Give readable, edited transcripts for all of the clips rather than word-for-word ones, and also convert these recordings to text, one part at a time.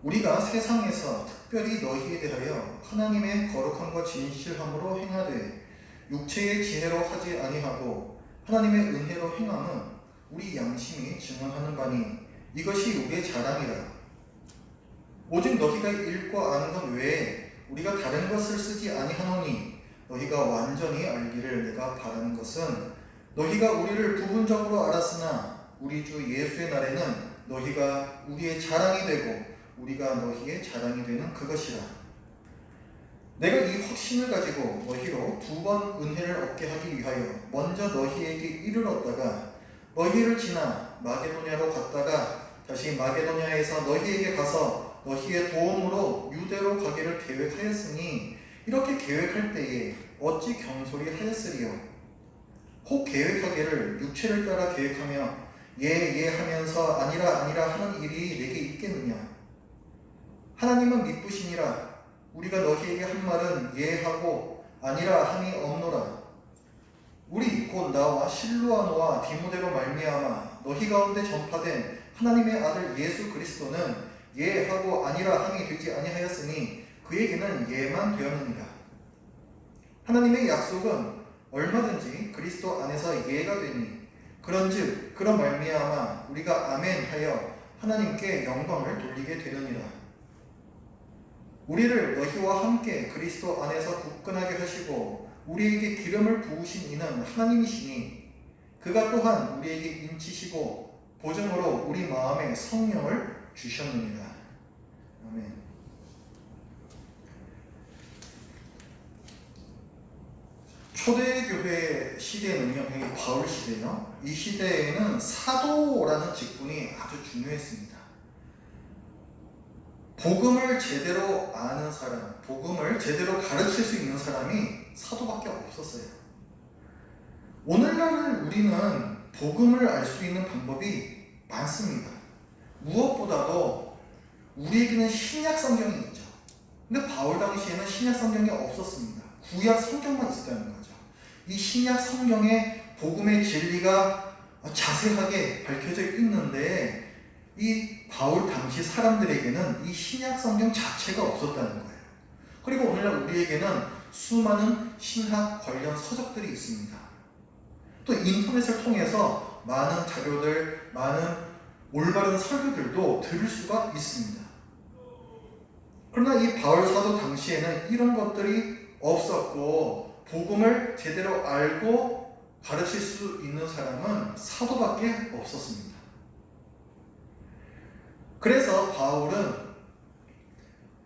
우리가 세상에서 특별히 너희에 대하여 하나님의 거룩함과 진실함으로 행하되 육체의 지혜로 하지 아니하고 하나님의 은혜로 행함은 우리 양심이 증언하는 바니 이것이 우리의 자랑이라. 오직 너희가 읽고 아는 것 외에 우리가 다른 것을 쓰지 아니하노니 너희가 완전히 알기를 내가 바라는 것은 너희가 우리를 부분적으로 알았으나 우리 주 예수의 날에는 너희가 우리의 자랑이 되고 우리가 너희의 자랑이 되는 그것이라. 내가 이 확신을 가지고 너희로 2번 은혜를 얻게 하기 위하여 먼저 너희에게 이르렀다가 너희를 지나 마게도냐로 갔다가 다시 마게도냐에서 너희에게 가서 너희의 도움으로 유대로 가기를 계획하였으니 이렇게 계획할 때에 어찌 경솔히 하였으리요. 혹 계획하기를 육체를 따라 계획하며 예 하면서 아니라 하는 일이 내게 있겠느냐. 하나님은 미쁘시니라. 우리가 너희에게 한 말은 예하고 아니라 함이 없노라. 우리 곧 나와 실루아노와 디모데로 말미암아 너희 가운데 전파된 하나님의 아들 예수 그리스도는 예하고 아니라 함이 되지 아니하였으니 그에게는 예만 되었느니라. 하나님의 약속은 얼마든지 그리스도 안에서 예가 되니 그런즉 그런 말미암아 우리가 아멘 하여 하나님께 영광을 돌리게 되려니라. 우리를 너희와 함께 그리스도 안에서 굳건하게 하시고 우리에게 기름을 부으신 이는 하나님이시니 그가 또한 우리에게 인치시고 보증으로 우리 마음에 성령을 주셨느니라. 아멘. 초대교회 시대는요, 바울 시대요. 이 시대에는 사도라는 직분이 아주 중요했습니다. 복음을 제대로 아는 사람, 복음을 제대로 가르칠 수 있는 사람이 사도밖에 없었어요. 오늘날 우리는 복음을 알 수 있는 방법이 많습니다. 무엇보다도 우리에게는 신약 성경이 있죠. 근데 바울 당시에는 신약 성경이 없었습니다. 구약 성경만 있었다는 거죠. 이 신약 성경에 복음의 진리가 자세하게 밝혀져 있는데 이 바울 당시 사람들에게는 이 신약 성경 자체가 없었다는 거예요. 그리고 오늘날 우리에게는 수많은 신학 관련 서적들이 있습니다. 또 인터넷을 통해서 많은 자료들, 많은 올바른 설교들도 들을 수가 있습니다. 그러나 이 바울 사도 당시에는 이런 것들이 없었고 복음을 제대로 알고 가르칠 수 있는 사람은 사도밖에 없었습니다. 그래서 바울은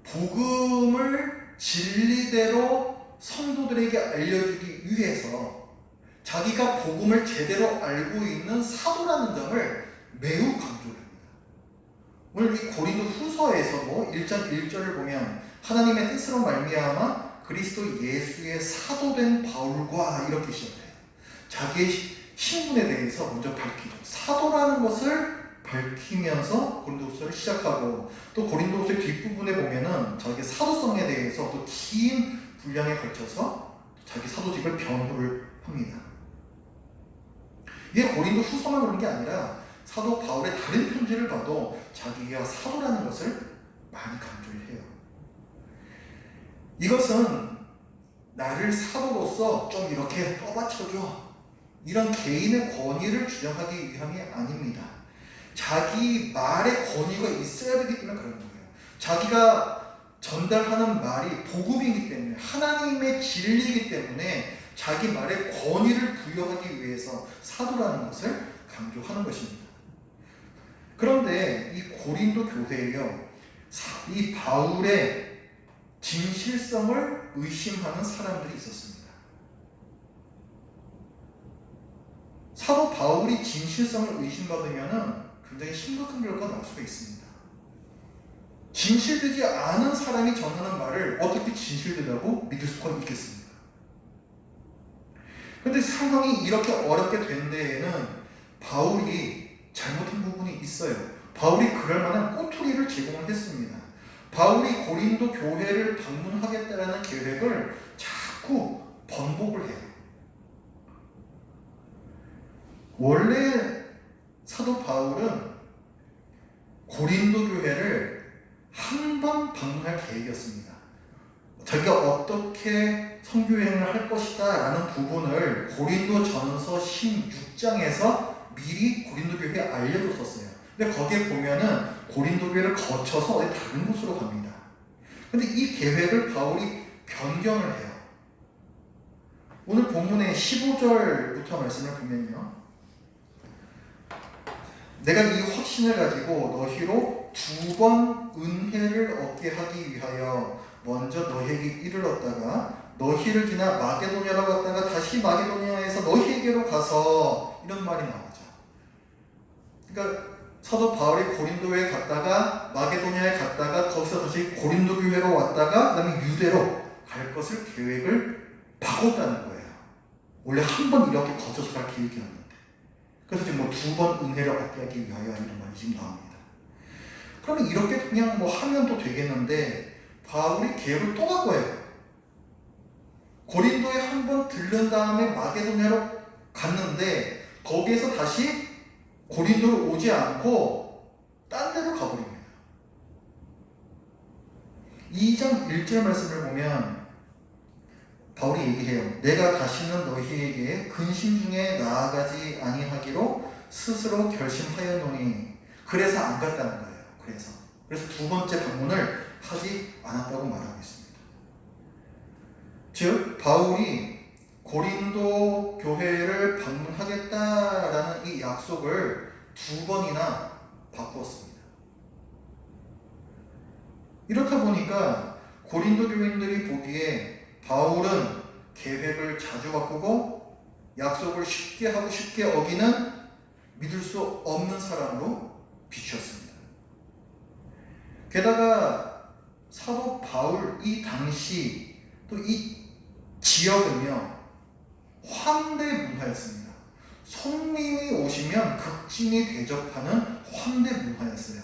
복음을 진리대로 성도들에게 알려주기 위해서 자기가 복음을 제대로 알고 있는 사도라는 점을 매우 강조를 합니다. 오늘 이 고린도 후서에서도 1장 1절을 보면 하나님의 뜻으로 말미암아 그리스도 예수의 사도된 바울과 이렇게 시작해요. 자기의 신분에 대해서 먼저 밝히죠. 사도라는 것을 밝히면서 고린도후서를 시작하고 또 고린도후서의 뒷부분에 보면은 자기 사도성에 대해서 또 긴 분량에 걸쳐서 자기 사도직을 변호를 합니다. 이게 고린도 후서만 그런 게 아니라 사도 바울의 다른 편지를 봐도 자기가 사도라는 것을 많이 강조를 해요. 이것은 나를 사도로서 좀 이렇게 떠받쳐줘 이런 개인의 권위를 주장하기 위함이 아닙니다. 자기 말에 권위가 있어야 되기 때문에 그런 거예요. 자기가 전달하는 말이 복음이기 때문에 하나님의 진리이기 때문에 자기 말에 권위를 부여하기 위해서 사도라는 것을 강조하는 것입니다. 그런데 이 고린도 교회에요, 이 바울의 진실성을 의심하는 사람들이 있었습니다. 사도 바울이 진실성을 의심받으면 굉장히 심각한 결과가 나올 수가 있습니다. 진실되지 않은 사람이 전하는 말을 어떻게 진실되다고 믿을 수가 있겠습니까? 그런데 상황이 이렇게 어렵게 된 데에는 바울이 잘못한 부분이 있어요. 바울이 그럴 만한 꼬투리를 제공을 했습니다. 바울이 고린도 교회를 방문하겠다라는 계획을 자꾸 번복을 해요. 원래 사도 바울은 고린도 교회를 한 한 번 방문할 계획이었습니다. 자기가 어떻게 선교여행을 할 것이다 라는 부분을 고린도전서 16장에서 미리 고린도 교회에 알려줬었어요. 근데 거기에 보면은 고린도 교회를 거쳐서 어디 다른 곳으로 갑니다. 근데 이 계획을 바울이 변경을 해요. 오늘 본문의 15절부터 말씀을 보면요, 내가 이 확신을 가지고 너희로 2번 은혜를 얻게 하기 위하여 먼저 너희에게 이르렀다가 너희를 지나 마게도냐로 갔다가 다시 마게도냐에서 너희에게로 가서, 이런 말이 나오죠. 그러니까 사도 바울이 고린도에 갔다가 마게도냐에 갔다가 거기서 다시 고린도 교회로 왔다가 그 다음에 유대로 갈 것을 계획을 바꿨다는 거예요. 원래 한 번 이렇게 거쳐서 갈 계획이었는데, 그래서 지금 2번 은혜를 얻게 하기 위하여 이런 말이 지금 나옵니다. 그러면 이렇게 그냥 하면 또 되겠는데 바울이 계획을 또 바꿔요. 고린도에 한 번 들른 다음에 마게도냐로 갔는데 거기에서 다시 고린도로 오지 않고 딴 데로 가버립니다. 2장 1절 말씀을 보면 바울이 얘기해요. 내가 다시는 너희에게 근심 중에 나아가지 아니하기로 스스로 결심하였노니, 그래서 안 갔다는 거예요. 그래서 2번째 방문을 하지 않았다고 말하고 있습니다. 즉 바울이 고린도 교회를 방문하겠다라는 이 약속을 2번이나 바꾸었습니다. 이렇다 보니까 고린도 교인들이 보기에 바울은 계획을 자주 바꾸고 약속을 쉽게 하고 쉽게 어기는 믿을 수 없는 사람으로 비추었습니다. 게다가 사도 바울 이 당시 또 이 지역은요, 환대 문화였습니다. 손님이 오시면 극진히 대접하는 환대 문화였어요.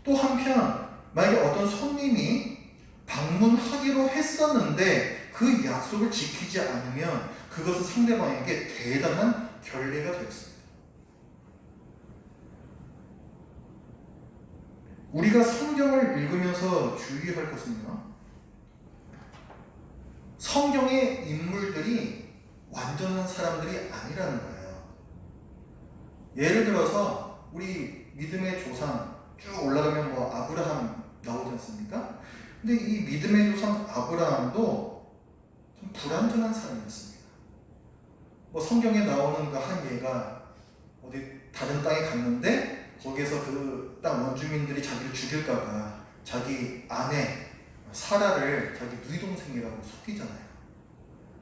또 한편 만약에 어떤 손님이 방문하기로 했었는데 그 약속을 지키지 않으면 그것은 상대방에게 대단한 결례가 되었습니다. 우리가 성경을 읽으면서 주의할 것은요, 성경의 인물들이 완전한 사람들이 아니라는 거예요. 예를 들어서 우리 믿음의 조상 쭉 올라가면 아브라함 나오지 않습니까? 근데 이 믿음의 조상 아브라함도 좀 불완전한 사람이었습니다. 성경에 나오는 그 한 예가 어디 다른 땅에 갔는데 거기에서 그 땅 원주민들이 자기를 죽일까봐 자기 아내 사라를 자기 누이동생이라고 속이잖아요.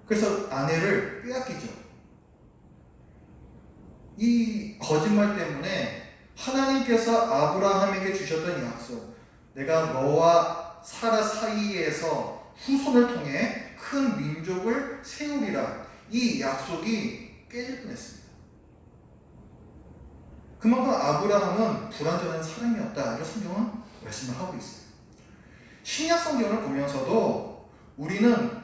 그래서 아내를 빼앗기죠. 이 거짓말 때문에 하나님께서 아브라함에게 주셨던 약속, 내가 너와 사라 사이에서 후손을 통해 큰 민족을 세우리라, 이 약속이 깨질 뻔했습니다. 그만큼 아브라함은 불완전한 사람이었다, 이런 성경은 말씀을 하고 있어요. 신약 성경을 보면서도 우리는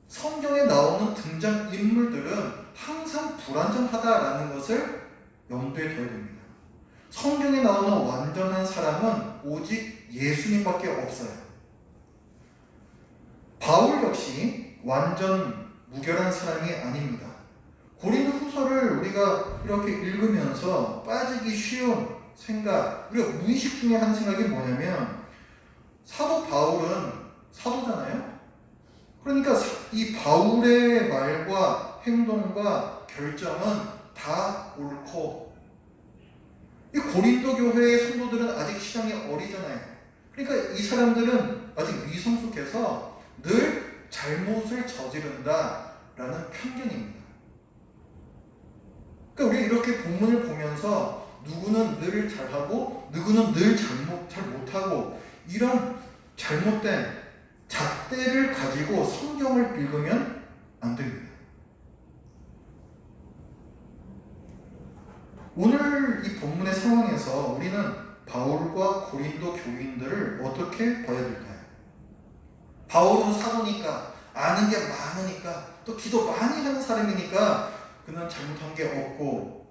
성경에 나오는 등장 인물들은 항상 불완전하다라는 것을 염두에 둬야 됩니다. 성경에 나오는 완전한 사람은 오직 예수님밖에 없어요. 바울 역시 완전 무결한 사람이 아닙니다. 고린도 후서를 우리가 이렇게 읽으면서 빠지기 쉬운 생각, 우리가 무의식 중에 하는 생각이 뭐냐면, 사도 바울은 사도잖아요. 그러니까 이 바울의 말과 행동과 결정은 다 옳고, 이 고린도 교회의 성도들은 아직 신앙이 어리잖아요. 그러니까 이 사람들은 아직 미성숙해서 늘 잘못을 저지른다라는 편견입니다. 그러니까 우리가 이렇게 본문을 보면서 누구는 늘 잘하고 누구는 늘 잘 못하고, 이런 잘못된 잣대를 가지고 성경을 읽으면 안 됩니다. 오늘 이 본문의 상황에서 우리는 바울과 고린도 교인들을 어떻게 봐야 될까요? 바울은 사도니까, 아는 게 많으니까, 또 기도 많이 하는 사람이니까 그는 잘못한 게 없고,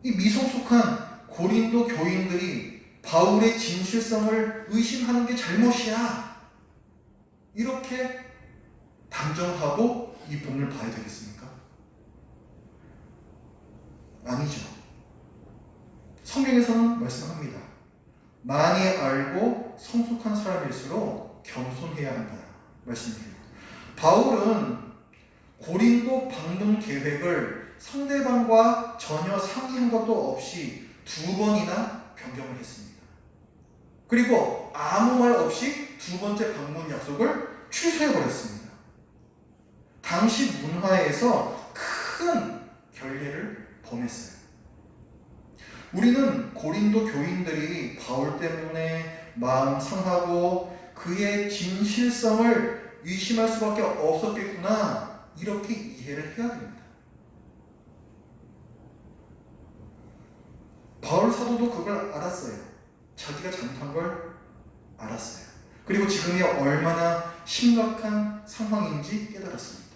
이 미성숙한 고린도 교인들이 바울의 진실성을 의심하는 게 잘못이야. 이렇게 단정하고 이 본을 봐야 되겠습니까? 아니죠. 성경에서는 말씀합니다. 많이 알고 성숙한 사람일수록 겸손해야 한다. 말씀드려요. 바울은 고린도 방문 계획을 상대방과 전혀 상의한 것도 없이 2번이나 변경을 했습니다. 그리고 아무 말 없이 2번째 방문 약속을 취소해버렸습니다. 당시 문화에서 큰 결례를 범했어요. 우리는 고린도 교인들이 바울 때문에 마음 상하고 그의 진실성을 의심할 수밖에 없었겠구나, 이렇게 이해를 해야 됩니다. 바울 사도도 그걸 알았어요. 자기가 잘못한 걸 알았어요. 그리고 지금이 얼마나 심각한 상황인지 깨달았습니다.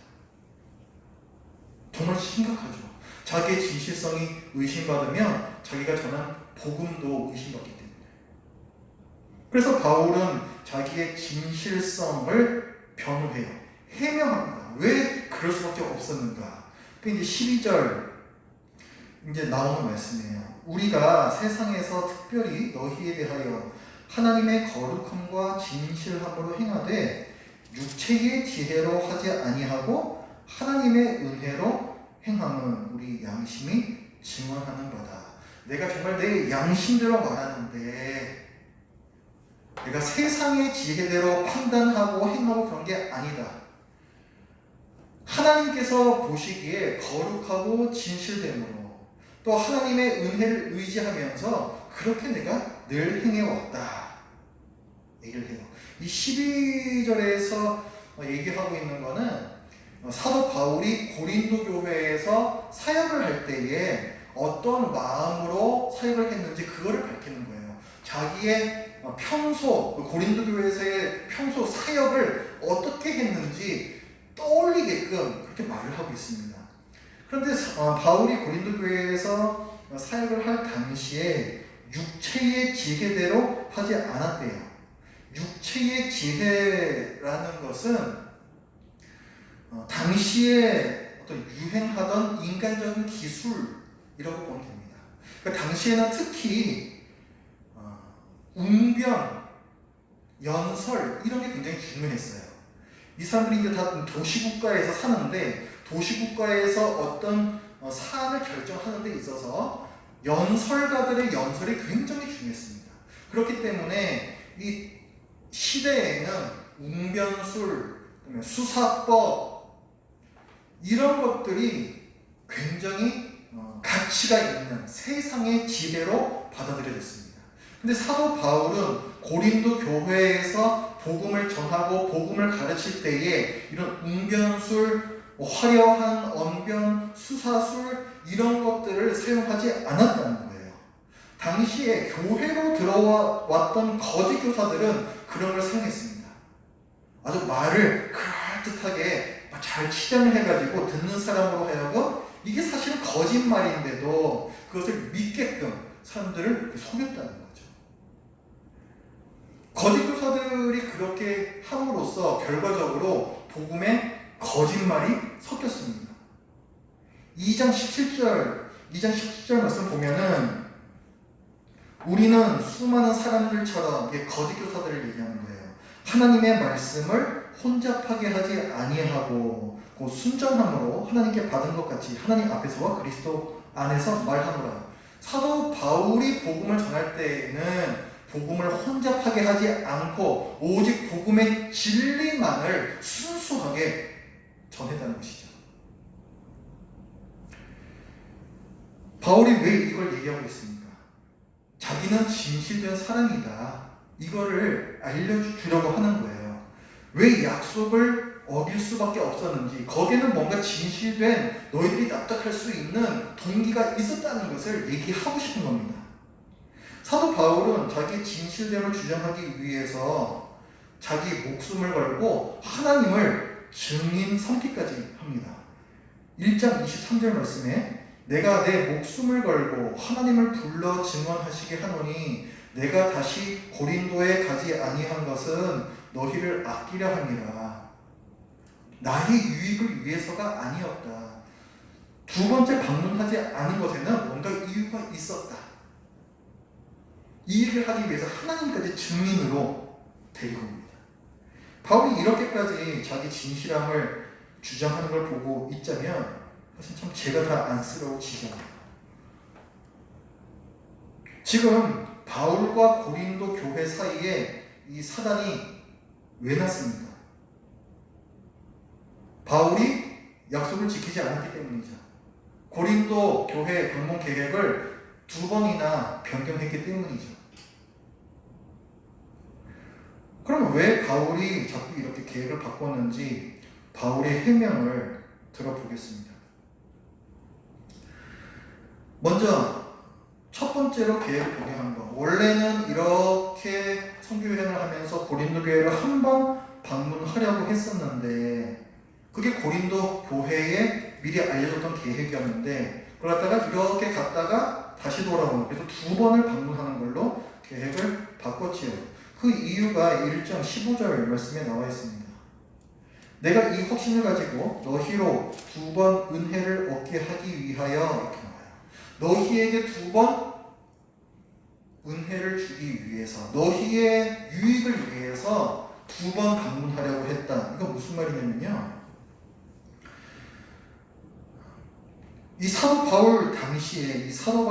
정말 심각하죠. 자기의 진실성이 의심받으면 자기가 전한 복음도 의심받기 때문에. 그래서 바울은 자기의 진실성을 변호해요. 해명합니다. 왜 그럴 수밖에 없었는가. 그 이제 12절 이제 나오는 말씀이에요. 우리가 세상에서 특별히 너희에 대하여 하나님의 거룩함과 진실함으로 행하되 육체의 지혜로 하지 아니하고 하나님의 은혜로 행함은 우리 양심이 증언하는 바다. 내가 정말 내 양심대로 말하는데 내가 세상의 지혜대로 판단하고 행하고 그런 게 아니다. 하나님께서 보시기에 거룩하고 진실됨으로 또 하나님의 은혜를 의지하면서 그렇게 내가 늘 행해왔다 얘기를 해요. 이 12절에서 얘기하고 있는 거는 사도 바울이 고린도 교회에서 사역을 할 때에 어떤 마음으로 사역을 했는지 그거를 밝히는 거예요. 자기의 평소, 고린도 교회에서의 평소 사역을 어떻게 했는지 떠올리게끔 그렇게 말을 하고 있습니다. 그런데 바울이 고린도 교회에서 사역을 할 당시에 육체의 지혜대로 하지 않았대요. 육체의 지혜라는 것은 당시에 어떤 유행하던 인간적인 기술이라고 보면 됩니다. 그러니까 당시에는 특히 웅변, 연설 이런 게 굉장히 중요했어요. 이 사람들이 이제 다 도시국가에서 사는데 도시국가에서 어떤 사안을 결정하는 데 있어서 연설가들의 연설이 굉장히 중요했습니다. 그렇기 때문에 이 시대에는 웅변술, 수사법 이런 것들이 굉장히 가치가 있는 세상의 지혜로 받아들여졌습니다. 근데 사도 바울은 고린도 교회에서 복음을 전하고 복음을 가르칠 때에 이런 웅변술, 화려한 언변, 수사술 이런 것들을 사용하지 않았다는 거예요. 당시에 교회로 들어왔던 거짓 교사들은 그런 걸 사용했습니다. 아주 말을 그럴듯하게 잘 치장을 해가지고 듣는 사람으로 하여금 이게 사실은 거짓말인데도 그것을 믿게끔 사람들을 속였다는 거죠. 거짓 교사들이 그렇게 함으로써 결과적으로 복음에 거짓말이 섞였습니다. 2장 17절 말씀 보면은 우리는 수많은 사람들처럼 거짓 교사들을 얘기하는 거예요. 하나님의 말씀을 혼잡하게 하지 아니하고 그 순전함으로 하나님께 받은 것 같이 하나님 앞에서와 그리스도 안에서 말하노라. 사도 바울이 복음을 전할 때에는 복음을 혼잡하게 하지 않고 오직 복음의 진리만을 순수하게 전했다는 것이죠. 바울이 왜 이걸 얘기하고 있습니까? 자기는 진실된 사람이다. 이거를 알려주려고 하는 거예요. 왜 약속을 어길 수밖에 없었는지, 거기에는 뭔가 진실된 너희들이 납득할 수 있는 동기가 있었다는 것을 얘기하고 싶은 겁니다. 사도 바울은 자기 진실됨을 주장하기 위해서 자기 목숨을 걸고 하나님을 증인 삼기까지 합니다. 1장 23절 말씀에 내가 내 목숨을 걸고 하나님을 불러 증언하시게 하노니 내가 다시 고린도에 가지 아니한 것은 너희를 아끼려 함이라. 나의 유익을 위해서가 아니었다. 두 번째 방문하지 않은 것에는 뭔가 이유가 있었다. 이 일을 하기 위해서 하나님까지 증인으로 데리고 옵니다. 바울이 이렇게까지 자기 진실함을 주장하는 걸 보고 있자면 사실 참 제가 다 안쓰러워지잖아요. 지금 바울과 고린도 교회 사이에 이 사단이 왜 났습니까? 바울이 약속을 지키지 않았기 때문이죠. 고린도 교회 방문 계획을 2번이나 변경했기 때문이죠. 그럼 왜 바울이 자꾸 이렇게 계획을 바꿨는지 바울의 해명을 들어보겠습니다. 먼저 첫 번째로 계획을 보게 한 거. 원래는 이렇게 선교여행을 하면서 고린도 교회를 한 번 방문하려고 했었는데 그게 고린도 교회에 미리 알려줬던 계획이었는데 그걸 갖다가 이렇게 갔다가 다시 돌아오는, 그래서 2번을 방문하는 걸로 계획을 바꿨지요. 그 이유가 1장 15절 말씀에 나와 있습니다. 내가 이 확신을 가지고 너희로 2번 은혜를 얻게 하기 위하여, 이렇게 나와요. 너희에게 2번 은혜를 주기 위해서, 너희의 유익을 위해서 2번 방문하려고 했다. 이거 무슨 말이냐면요, 이 사도 바울 당시에, 사도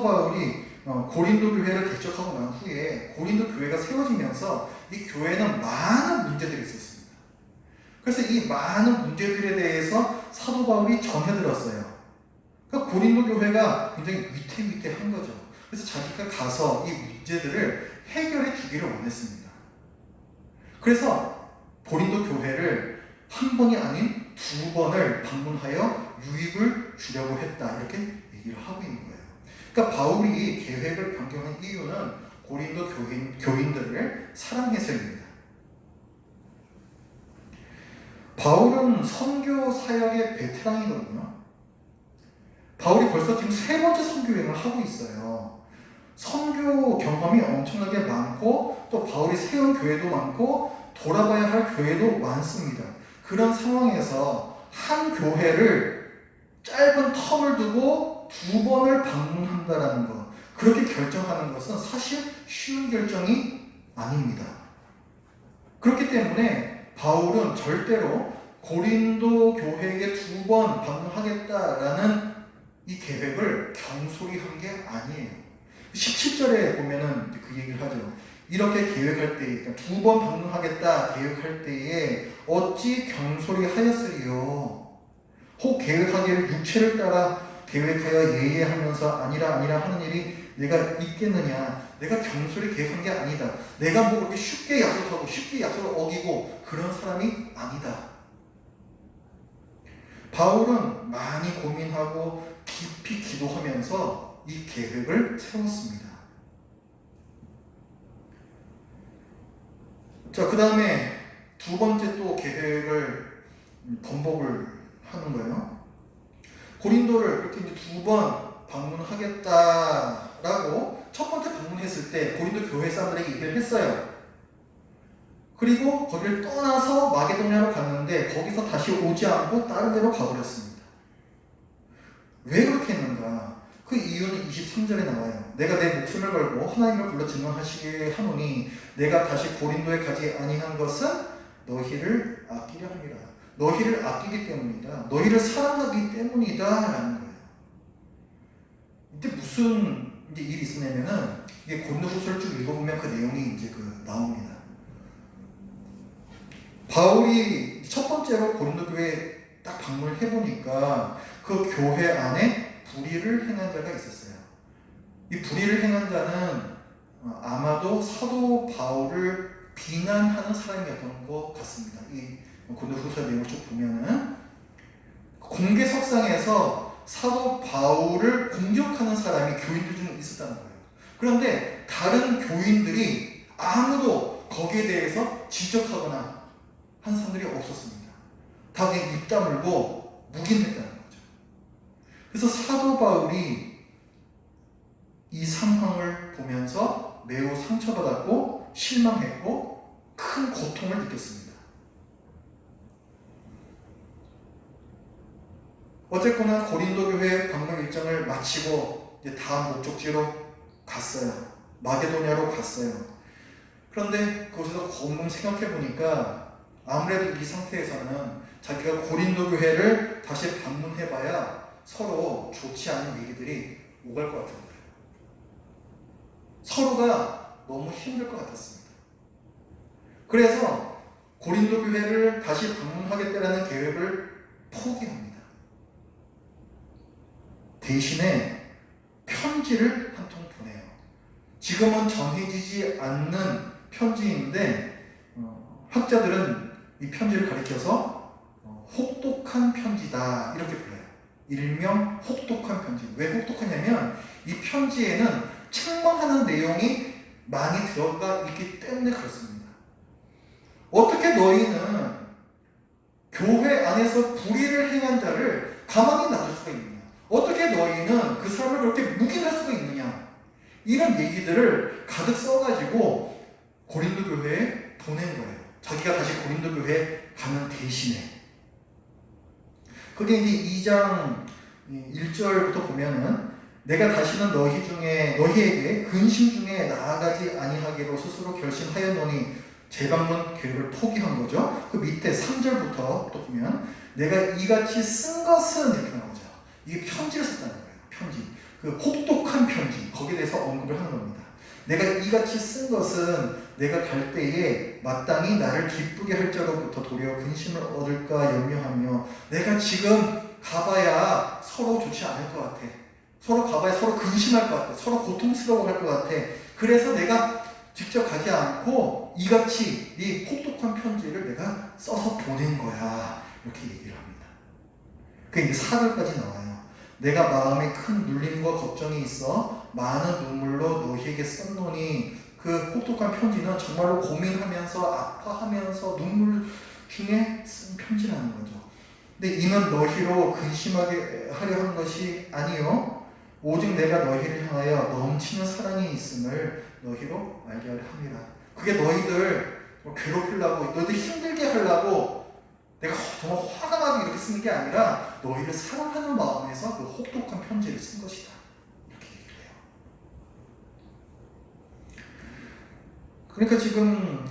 바울이 고린도 교회를 개척하고 난 후에 고린도 교회가 세워지면서 이 교회는 많은 문제들이 있었습니다. 그래서 이 많은 문제들에 대해서 사도 바울이 전해들었어요. 그러니까 고린도 교회가 굉장히 위태위태한 거죠. 그래서 자기가 가서 이 문제들을 해결해 주기를 원했습니다. 그래서 고린도 교회를 한 번이 아닌 2번을 방문하여 유익을 주려고 했다. 이렇게 얘기를 하고 있는 거예요. 그러니까 바울이 계획을 변경한 이유는 고린도 교인들을 사랑해서입니다. 바울은 선교 사역의 베테랑이거든요. 바울이 벌써 지금 3번째 선교 여행을 하고 있어요. 선교 경험이 엄청나게 많고 또 바울이 세운 교회도 많고 돌아봐야 할 교회도 많습니다. 그런 상황에서 한 교회를 짧은 텀을 두고 2번을 방문한다는 것, 그렇게 결정하는 것은 사실 쉬운 결정이 아닙니다. 그렇기 때문에 바울은 절대로 고린도 교회에 2번 방문하겠다라는 이 계획을 경솔히 한 게 아니에요. 17절에 보면은 그 얘기를 하죠. 이렇게 계획할 때, 그러니까 2번 방문하겠다 계획할 때에 어찌 경솔히 하였으리요. 혹 계획하기를 육체를 따라 계획하여 예예하면서 아니라 하는 일이 내가 있겠느냐. 내가 경솔히 계획한 게 아니다. 내가 뭐 그렇게 쉽게 약속하고 쉽게 약속을 어기고 그런 사람이 아니다. 바울은 많이 고민하고 깊이 기도하면서 이 계획을 세웠습니다. 자, 그 다음에 2번째 또 계획을 번복을 하는 거예요. 고린도를 그렇게 이제 2번 방문하겠다라고 첫 번째 방문했을 때 고린도 교회 사람들에게 얘기를 했어요. 그리고 거기를 떠나서 마게도냐로 갔는데 거기서 다시 오지 않고 다른 데로 가버렸습니다. 왜 그렇게 했는가? 그 이유는 23절에 나와요. 내가 내 목숨을 걸고 하나님을 불러 증언하시게 하노니 내가 다시 고린도에 가지 아니한 것은 너희를 아끼려 함이라. 너희를 아끼기 때문이다. 너희를 사랑하기 때문이다 라는 거예요. 이때 무슨 이제 일이 있었냐면은 이게 고린도후서를 쭉 읽어보면 그 내용이 이제 나옵니다. 바울이 첫 번째로 고린도 교회에 딱 방문을 해보니까 그 교회 안에 불의를 행한 자가 있었어요. 이 불의를 행한 자는 아마도 사도 바울을 비난하는 사람이었던 것 같습니다. 이 고린도후서 내용을 쭉 보면은 공개석상에서 사도 바울을 공격하는 사람이 교인들 중에 있었다는 거예요. 그런데 다른 교인들이 아무도 거기에 대해서 지적하거나 한 사람들이 없었습니다. 다 그냥 입 다물고 묵인했다는 거죠. 그래서 사도 바울이 이 상황을 보면서 매우 상처받았고 실망했고 큰 고통을 느꼈습니다. 어쨌거나 고린도 교회 방문 일정을 마치고 이제 다음 목적지로 갔어요. 마게도냐로 갔어요. 그런데 그곳에서 곰곰 생각해 보니까 아무래도 이 상태에서는 자기가 고린도 교회를 다시 방문해봐야 서로 좋지 않은 얘기들이 오갈 것 같은 거예요. 서로가 너무 힘들 것 같았습니다. 그래서 고린도 교회를 다시 방문하겠다라는 계획을 포기합니다. 대신에 편지를 한 통 보내요. 지금은 전해지지 않는 편지인데 학자들은 이 편지를 가리켜서 혹독한 편지다 이렇게 불러요. 일명 혹독한 편지. 왜 혹독하냐면 이 편지에는 책망하는 내용이 많이 들어가 있기 때문에 그렇습니다. 어떻게 너희는 교회 안에서 불의를 행한 자를 가만히 놔둘 수가 있느냐? 어떻게 너희는 그 사람을 그렇게 묵인할 수가 있느냐? 이런 얘기들을 가득 써가지고 고린도 교회에 보낸 거예요. 자기가 다시 고린도 교회에 가는 대신에. 그게 이제 2장 1절부터 보면은 내가 다시는 너희에게 근심 중에 나아가지 아니하기로 스스로 결심하였노니 재방문 계획을 포기한 거죠. 그 밑에 3절부터 또 보면 내가 이같이 쓴 것은 이렇게 나오죠. 이게 편지를 썼다는 거예요. 편지. 그 혹독한 편지. 거기에 대해서 언급을 하는 겁니다. 내가 이같이 쓴 것은 내가 갈 때에 마땅히 나를 기쁘게 할 자로부터 도리어 근심을 얻을까 염려하며 내가 지금 가봐야 서로 좋지 않을 것 같아. 서로 가봐야 서로 근심할 것 같아. 서로 고통스러워할 것 같아. 그래서 내가 직접 가지 않고 이같이 이 혹독한 편지를 내가 써서 보낸 거야. 이렇게 얘기를 합니다. 그게 이제 4절까지 나와요. 내가 마음에 큰 눌림과 걱정이 있어 많은 눈물로 너희에게 썼노니 그 혹독한 편지는 정말로 고민하면서 아파하면서 눈물 중에 쓴 편지라는 거죠. 근데 이는 너희로 근심하게 하려 한 것이 아니요 오직 내가 너희를 향하여 넘치는 사랑이 있음을 너희로 알게 하려 함이라. 그게 너희들 괴롭히려고 너희들 힘들게 하려고 내가 정말 화가 나게 이렇게 쓰는 게 아니라 너희를 사랑하는 마음에서 그 혹독한 편지를 쓴 것이다. 이렇게 얘기를 해요. 그러니까 지금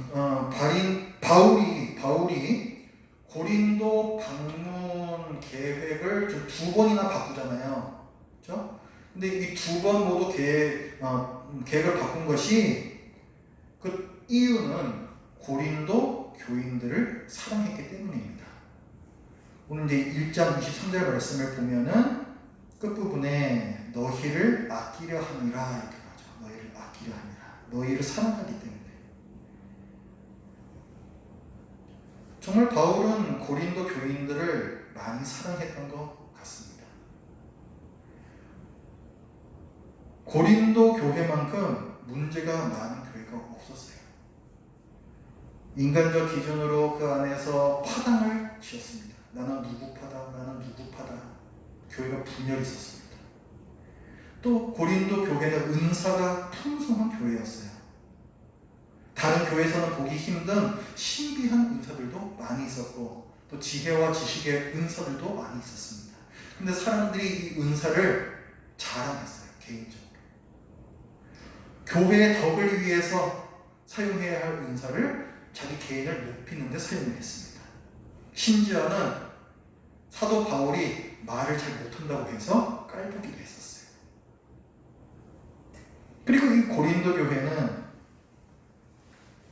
바울이 고린도 방문 계획을 좀 2번이나 바꾸잖아요. 그렇죠? 근데 이 2번 모두 계획을 바꾼 것이 그 이유는 고린도 교인들을 사랑했기 때문입니다. 오늘 이제 1장 23절 말씀을 보면은 끝부분에 너희를 아끼려 함이라 이렇게 하죠. 너희를 아끼려 함이라. 너희를 사랑하기 때문에. 정말 바울은 고린도 교인들을 많이 사랑했던 것 같습니다. 고린도 교회만큼 문제가 많은 교회가 없었어요. 인간적 기준으로 그 안에서 파당을 지었습니다. 나는 누구 파다, 나는 누구 파다. 교회가 분열이 있었습니다. 또 고린도 교회는 은사가 풍성한 교회였어요. 다른 교회에서는 보기 힘든 신비한 은사들도 많이 있었고 또 지혜와 지식의 은사들도 많이 있었습니다. 근데 사람들이 이 은사를 자랑했어요. 개인적으로. 교회의 덕을 위해서 사용해야 할 은사를 자기 개인을 높이는 데 사용했습니다. 심지어는 사도 바울이 말을 잘 못한다고 해서 깔보기도 했었어요. 그리고 이 고린도 교회는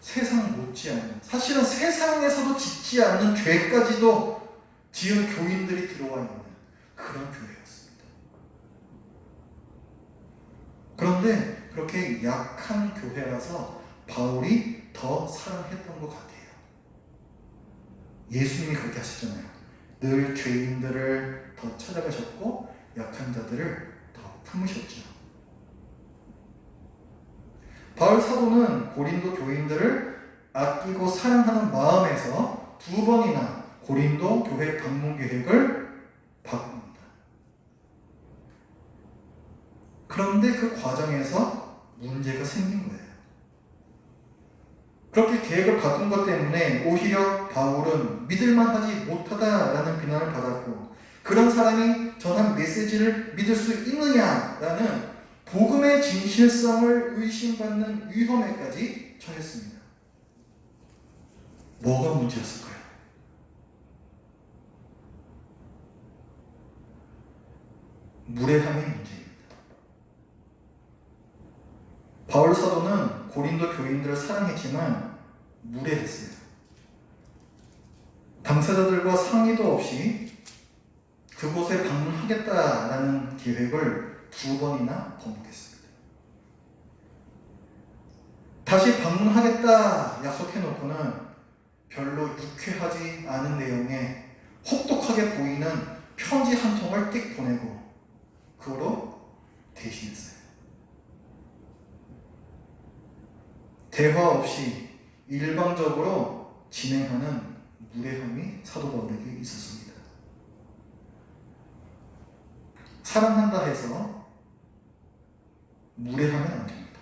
세상 못지않은, 사실은 세상에서도 짓지 않는 죄까지도 지은 교인들이 들어와 있는 그런 교회였습니다. 그런데 그렇게 약한 교회라서 바울이 더 사랑했던 것 같아요. 예수님이 그렇게 하셨잖아요. 늘 죄인들을 더 찾아가셨고 약한 자들을 더 품으셨죠. 바울 사도는 고린도 교인들을 아끼고 사랑하는 마음에서 2번이나 고린도 교회 방문 계획을 바꿉니다. 그런데 그 과정에서 문제가 생긴 거예요. 그렇게 계획을 바꾼 것 때문에 오히려 바울은 믿을만하지 못하다라는 비난을 받았고, 그런 사람이 전한 메시지를 믿을 수 있느냐라는 복음의 진실성을 의심받는 위험에까지 처했습니다. 뭐가 문제였을까요? 무례함이 문제입니다. 바울 사도는 고린도 교인들을 사랑했지만 무례했어요. 당사자들과 상의도 없이 그곳에 방문하겠다라는 계획을 2번이나 번복했습니다. 다시 방문하겠다 약속해놓고는 별로 유쾌하지 않은 내용에 혹독하게 보이는 편지 한 통을 띡 보내고 그거로 대신했어요. 대화 없이 일방적으로 진행하는 무례함이 사도 바울에게 있었습니다. 사랑한다 해서 무례하면 안 됩니다.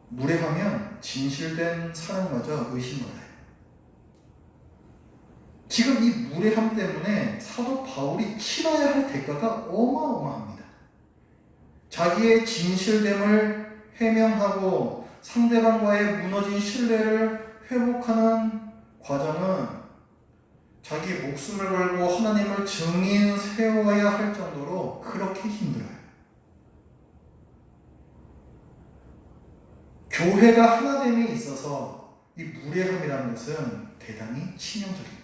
무례하면 진실된 사랑마저 의심받아요. 지금 이 무례함 때문에 사도 바울이 치러야 할 대가가 어마어마합니다. 자기의 진실됨을 해명하고 상대방과의 무너진 신뢰를 회복하는 과정은 자기 목숨을 걸고 하나님을 증인 세워야 할 정도로 그렇게 힘들어요. 교회가 하나됨에 있어서 이 무례함이라는 것은 대단히 치명적입니다.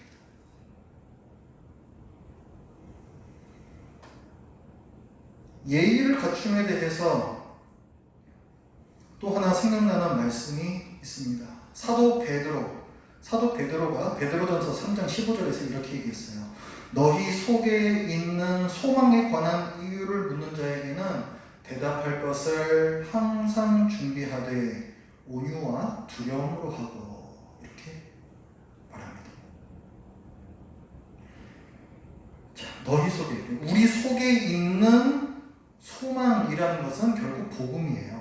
예의를 갖춤에 대해서 또 하나 생각나는 말씀이 있습니다. 사도 베드로가 베드로전서 3장 15절에서 이렇게 얘기했어요. 너희 속에 있는 소망에 관한 이유를 묻는 자에게는 대답할 것을 항상 준비하되 온유와 두려움으로 하고, 이렇게 말합니다. 자, 너희 속에, 우리 속에 있는 소망이라는 것은 결국 복음이에요.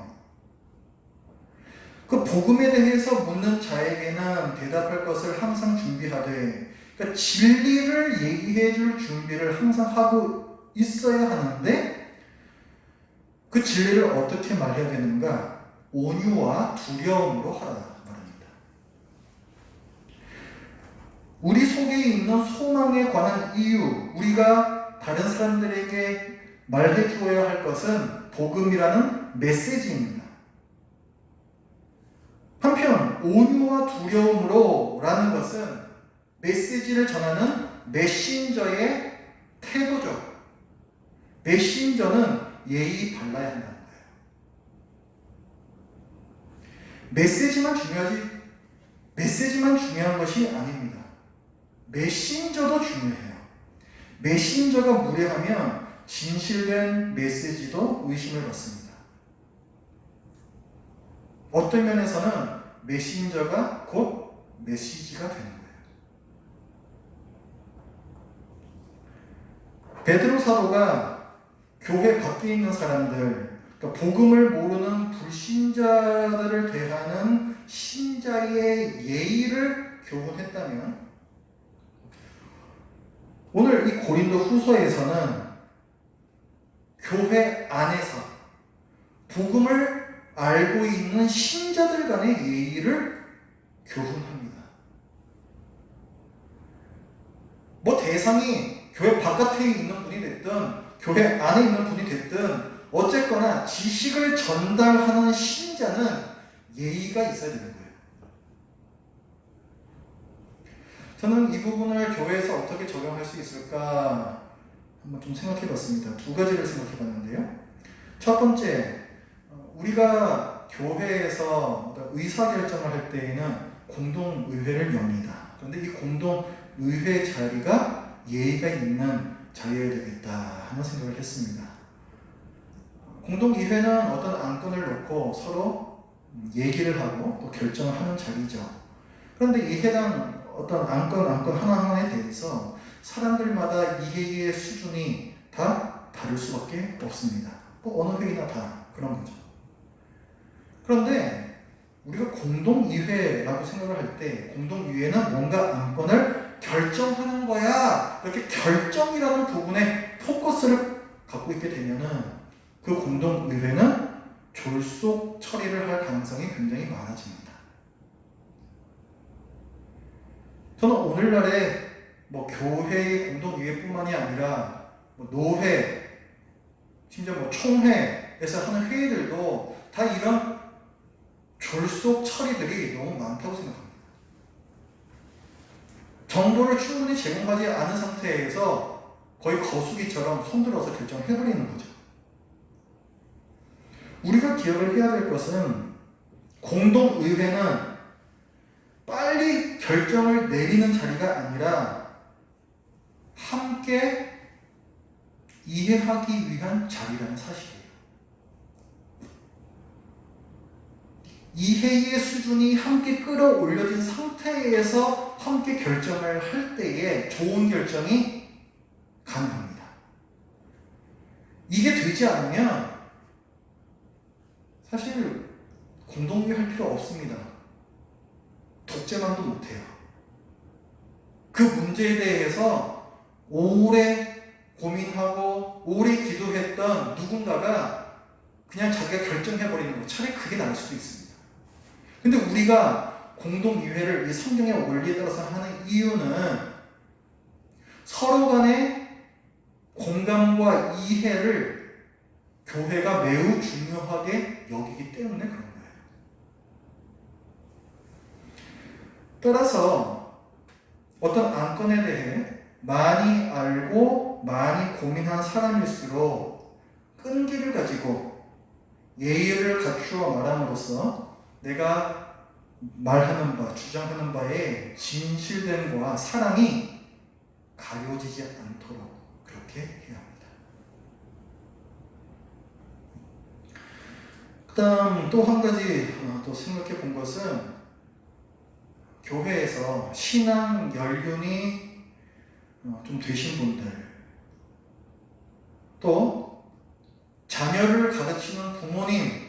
그 복음에 대해서 묻는 자에게는 대답할 것을 항상 준비하되, 그러니까 진리를 얘기해 줄 준비를 항상 하고 있어야 하는데, 그 진리를 어떻게 말해야 되는가? 온유와 두려움으로 하라 말합니다. 우리 속에 있는 소망에 관한 이유, 우리가 다른 사람들에게 말해 주어야 할 것은 복음이라는 메시지입니다. 한편 온유와 두려움으로 라는 것은 메시지를 전하는 메신저의 태도죠. 메신저는 예의 발라야 한다는 거예요. 메시지만 중요한 것이 아닙니다. 메신저도 중요해요. 메신저가 무례하면 진실된 메시지도 의심을 받습니다. 어떤 면에서는 메신저가 곧 메시지가 되는 거예요. 베드로 사도가 교회 밖에 있는 사람들, 그러니까 복음을 모르는 불신자들을 대하는 신자의 예의를 교훈했다면, 오늘 이 고린도 후서에서는 교회 안에서 복음을 알고 있는 신자들 간의 예의를 교훈합니다. 뭐 대상이 교회 바깥에 있는 분이 됐든 교회 안에 있는 분이 됐든 어쨌거나 지식을 전달하는 신자는 예의가 있어야 되는 거예요. 저는 이 부분을 교회에서 어떻게 적용할 수 있을까 한번 좀 생각해 봤습니다. 2가지를 생각해 봤는데요. 첫 번째, 우리가 교회에서 의사결정을 할 때에는 공동의회를 엽니다. 그런데 이 공동의회 자리가 예의가 있는 자리여야 되겠다 하는 생각을 했습니다. 공동의회는 어떤 안건을 놓고 서로 얘기를 하고 또 결정을 하는 자리죠. 그런데 이 해당 어떤 안건 하나하나에 대해서 사람들마다 이해의 수준이 다 다를 수밖에 없습니다. 뭐 어느 회의나 다 그런 거죠. 그런데 우리가 공동이회라고 생각을 할 때 공동이회는 뭔가 안건을 결정하는 거야, 이렇게 결정이라는 부분에 포커스를 갖고 있게 되면은 그 공동의회는 졸속 처리를 할 가능성이 굉장히 많아집니다. 저는 오늘날에 뭐 교회의 공동의회뿐만이 아니라 뭐 노회, 심지어 뭐 총회에서 하는 회의들도 다 이런 졸속 처리들이 너무 많다고 생각합니다. 정보를 충분히 제공하지 않은 상태에서 거의 거수기처럼 손들어서 결정해버리는 거죠. 우리가 기억을 해야 될 것은 공동의회는 빨리 결정을 내리는 자리가 아니라 함께 이해하기 위한 자리라는 사실이에요. 이해의 수준이 함께 끌어올려진 상태에서 함께 결정을 할 때에 좋은 결정이 가능합니다. 이게 되지 않으면 사실 공동의회 할 필요 없습니다. 독재만도 못해요. 그 문제에 대해서 오래 고민하고 오래 기도했던 누군가가 그냥 자기가 결정해버리는 거, 차라리 그게 나을 수도 있습니다. 근데 우리가 공동의회를 이 성경의 원리에 따라서 하는 이유는 서로 간의 공감과 이해를 교회가 매우 중요하게 여기기 때문에 그런 거예요. 따라서 어떤 안건에 대해 많이 알고 많이 고민한 사람일수록 끈기를 가지고 예의를 갖추어 말함으로써 내가 말하는 바, 주장하는 바에 진실됨과 사랑이 가려지지 않도록 그렇게 해야 합니다. 그 다음 또 한 가지 또 생각해 본 것은 교회에서 신앙 연륜이 좀 되신 분들, 또 자녀를 가르치는 부모님,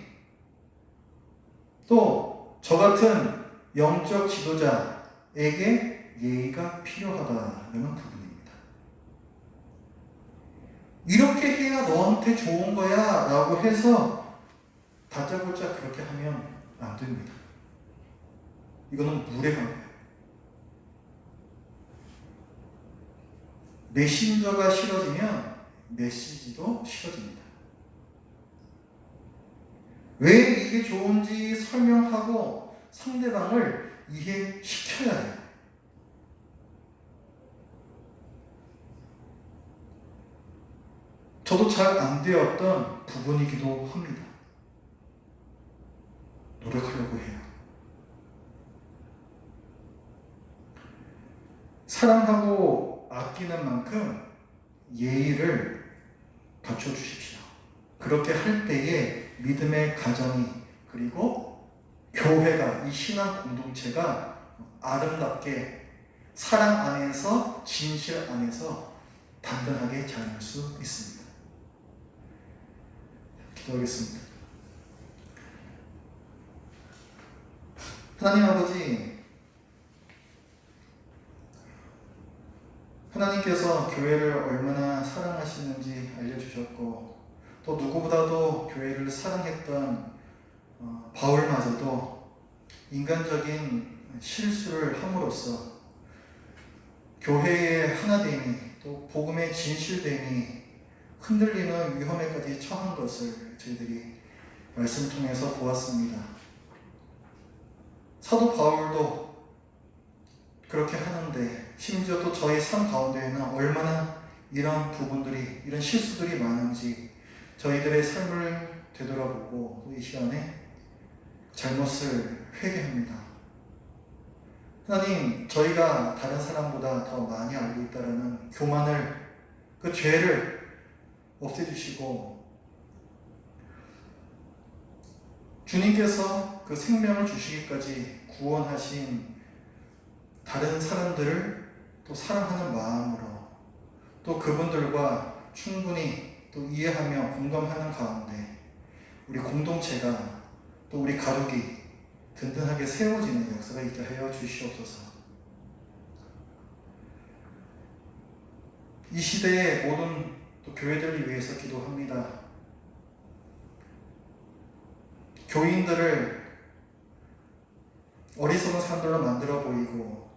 또 저 같은 영적 지도자에게 예의가 필요하다는 부분입니다. 이렇게 해야 너한테 좋은 거야 라고 해서 다짜고짜 그렇게 하면 안 됩니다. 이거는 무례한 거예요. 메신저가 싫어지면 메시지도 싫어집니다. 왜 이게 좋은지 설명하고 상대방을 이해시켜야 해요. 저도 잘 안 되었던 부분이기도 합니다. 노력하려고 해요. 사랑하고 아끼는 만큼 예의를 갖춰주십시오. 그렇게 할 때에 믿음의 가정이, 그리고 교회가, 이 신앙 공동체가 아름답게 사랑 안에서, 진실 안에서 단단하게 자랄 수 있습니다. 기도하겠습니다. 하나님 아버지, 하나님께서 교회를 얼마나 사랑하시는지 알려주셨고, 또 누구보다도 교회를 사랑했던 바울마저도 인간적인 실수를 함으로써 교회의 하나됨이, 또 복음의 진실됨이 흔들리는 위험에까지 처한 것을 저희들이 말씀 통해서 보았습니다. 사도 바울도 그렇게 하는데, 심지어 또 저희 삶 가운데에는 얼마나 이런 부분들이, 이런 실수들이 많은지 저희들의 삶을 되돌아보고 또 이 시간에 잘못을 회개합니다. 하나님, 저희가 다른 사람보다 더 많이 알고 있다는 교만을, 그 죄를 없애주시고, 주님께서 그 생명을 주시기까지 구원하신 다른 사람들을 또 사랑하는 마음으로, 또 그분들과 충분히 또 이해하며 공감하는 가운데 우리 공동체가 또 우리 가족이 든든하게 세워지는 역사가 있게 하여 주시옵소서. 이 시대의 모든 또 교회들을 위해서 기도합니다. 교인들을 어리석은 사람들로 만들어 보이고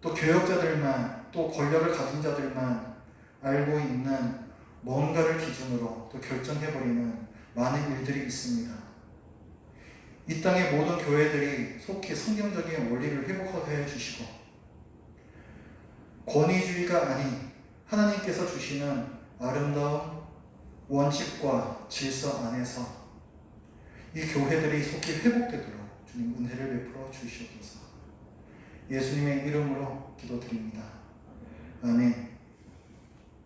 또 교역자들만 또 권력을 가진 자들만 알고 있는 뭔가를 기준으로 또 결정해버리는 많은 일들이 있습니다. 이 땅의 모든 교회들이 속히 성경적인 원리를 회복하게 해주시고 권위주의가 아닌 하나님께서 주시는 아름다운 원칙과 질서 안에서 이 교회들이 속히 회복되도록 주님 은혜를 베풀어 주시옵소서. 예수님의 이름으로 기도드립니다. 아멘.